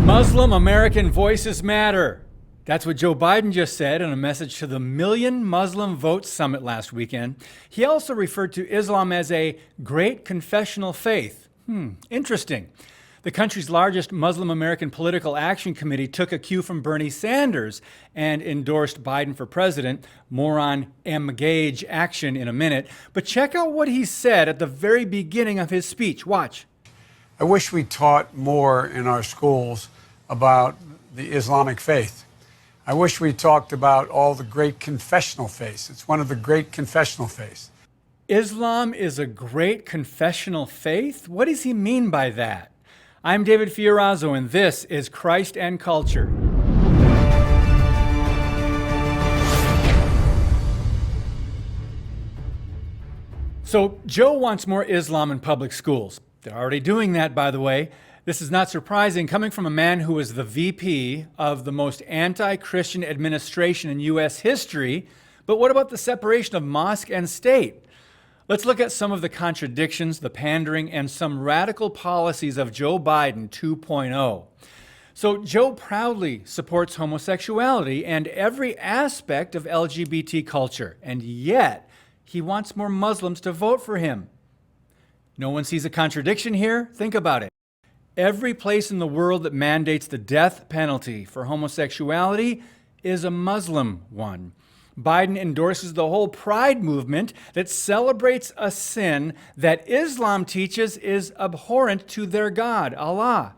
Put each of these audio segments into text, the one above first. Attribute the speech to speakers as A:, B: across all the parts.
A: Muslim American voices matter. That's what Joe Biden just said in a message to the Million Muslim Vote Summit last weekend. He also referred to Islam as a great confessional faith. Interesting. The country's largest Muslim American political action committee took a cue from Bernie Sanders and endorsed Biden for president. More on engage action in a minute. But check out what he said at the very beginning of his speech. Watch.
B: I wish we taught more in our schools about the Islamic faith. I wish we talked about all the great confessional faiths. It's one of the great confessional faiths.
A: Islam is a great confessional faith? What does he mean by that? I'm David Fiorazzo, and this is Christ and Culture. So Joe wants more Islam in public schools. They're already doing that, by the way. This is not surprising, coming from a man who was the VP of the most anti-Christian administration in U.S. history. But what about the separation of mosque and state? Let's look at some of the contradictions, the pandering, and some radical policies of Joe Biden 2.0. So Joe proudly supports homosexuality and every aspect of LGBT culture, and yet he wants more Muslims to vote for him. No one sees a contradiction here? Think about it. Every place in the world that mandates the death penalty for homosexuality is a Muslim one. Biden endorses the whole pride movement that celebrates a sin that Islam teaches is abhorrent to their God, Allah.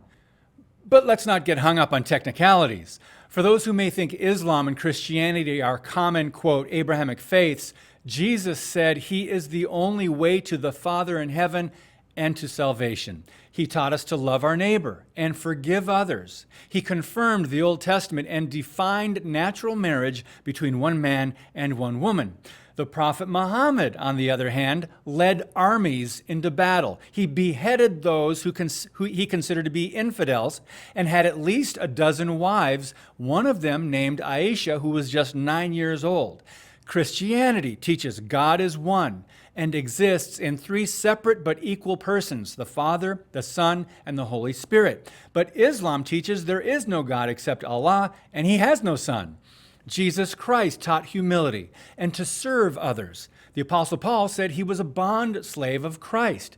A: But let's not get hung up on technicalities. For those who may think Islam and Christianity are common, quote, Abrahamic faiths, Jesus said he is the only way to the Father in heaven and to salvation. He taught us to love our neighbor and forgive others. He confirmed the Old Testament and defined natural marriage between one man and one woman. The Prophet Muhammad, on the other hand, led armies into battle. He beheaded those who he considered to be infidels and had at least a dozen wives, one of them named Aisha, who was just 9 years old. Christianity teaches God is one and exists in three separate but equal persons, the Father, the Son, and the Holy Spirit. But Islam teaches there is no God except Allah, and he has no son. Jesus Christ taught humility and to serve others. The Apostle Paul said he was a bond slave of Christ.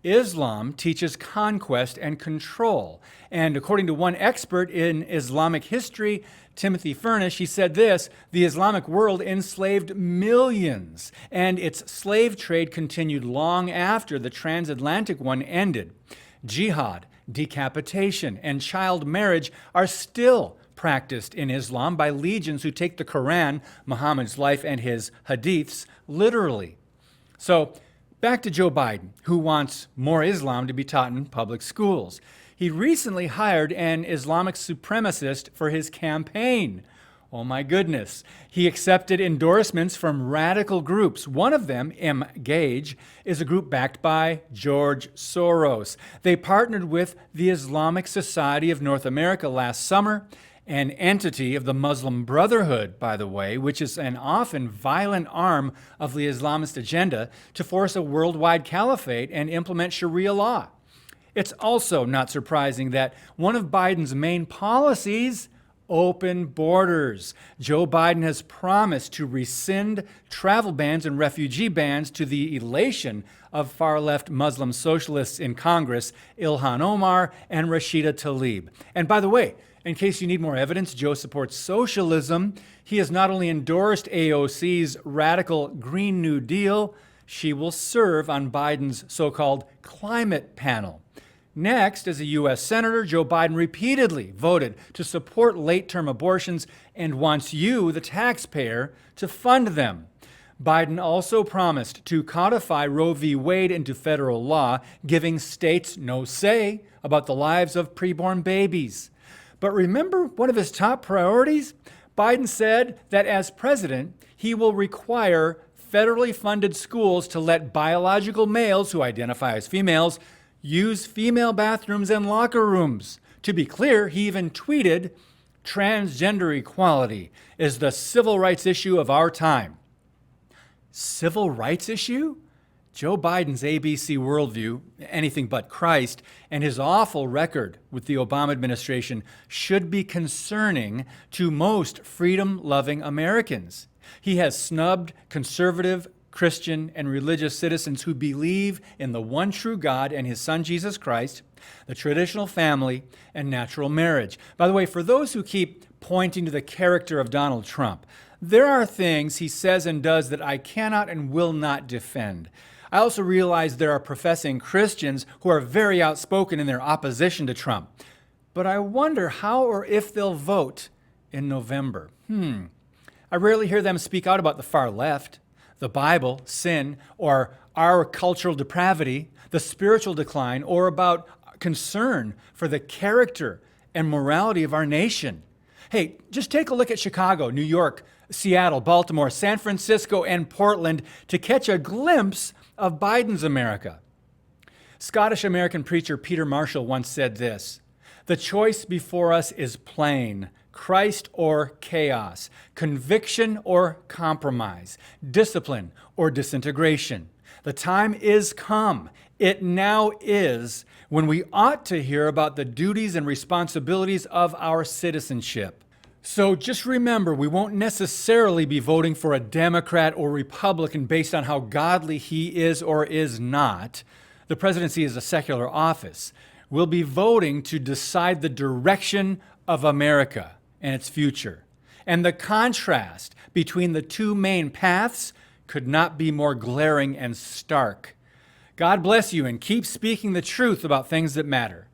A: Islam teaches conquest and control. And according to one expert in Islamic history, Timothy Furnish, he said this: the Islamic world enslaved millions, and its slave trade continued long after the transatlantic one ended. Jihad, decapitation, and child marriage are still practiced in Islam by legions who take the Quran, Muhammad's life and his hadiths, literally. So, back to Joe Biden, who wants more Islam to be taught in public schools. He recently hired an Islamic supremacist for his campaign. Oh my goodness. He accepted endorsements from radical groups. One of them, Engage, is a group backed by George Soros. They partnered with the Islamic Society of North America last summer, an entity of the Muslim Brotherhood, by the way, which is an often violent arm of the Islamist agenda to force a worldwide caliphate and implement Sharia law. It's also not surprising that one of Biden's main policies, open borders. Joe Biden has promised to rescind travel bans and refugee bans to the elation of far-left Muslim socialists in Congress, Ilhan Omar and Rashida Tlaib. And by the way, in case you need more evidence, Joe supports socialism. He has not only endorsed AOC's radical Green New Deal, she will serve on Biden's so-called climate panel. Next, as a U.S. Senator, Joe Biden repeatedly voted to support late-term abortions and wants you, the taxpayer, to fund them. Biden also promised to codify Roe v. Wade into federal law, giving states no say about the lives of preborn babies. But remember one of his top priorities? Biden said that as president, he will require federally funded schools to let biological males who identify as females use female bathrooms and locker rooms. To be clear, he even tweeted, "Transgender equality is the civil rights issue of our time." Civil rights issue? Joe Biden's ABC worldview, anything but Christ, and his awful record with the Obama administration should be concerning to most freedom-loving Americans. He has snubbed conservative, Christian, and religious citizens who believe in the one true God and his Son Jesus Christ, the traditional family, and natural marriage. By the way, for those who keep pointing to the character of Donald Trump, there are things he says and does that I cannot and will not defend. I also realize there are professing Christians who are very outspoken in their opposition to Trump. But I wonder how or if they'll vote in November. I rarely hear them speak out about the far left, the Bible, sin, or our cultural depravity, the spiritual decline, or about concern for the character and morality of our nation. Hey, just take a look at Chicago, New York, Seattle, Baltimore, San Francisco, and Portland to catch a glimpse of Biden's America. Scottish-American preacher Peter Marshall once said this: "The choice before us is plain, Christ or chaos, conviction or compromise, discipline or disintegration. The time is come, it now is, when we ought to hear about the duties and responsibilities of our citizenship." So just remember, we won't necessarily be voting for a Democrat or Republican based on how godly he is or is not. The presidency is a secular office. We'll be voting to decide the direction of America and its future. And the contrast between the two main paths could not be more glaring and stark. God bless you, and keep speaking the truth about things that matter.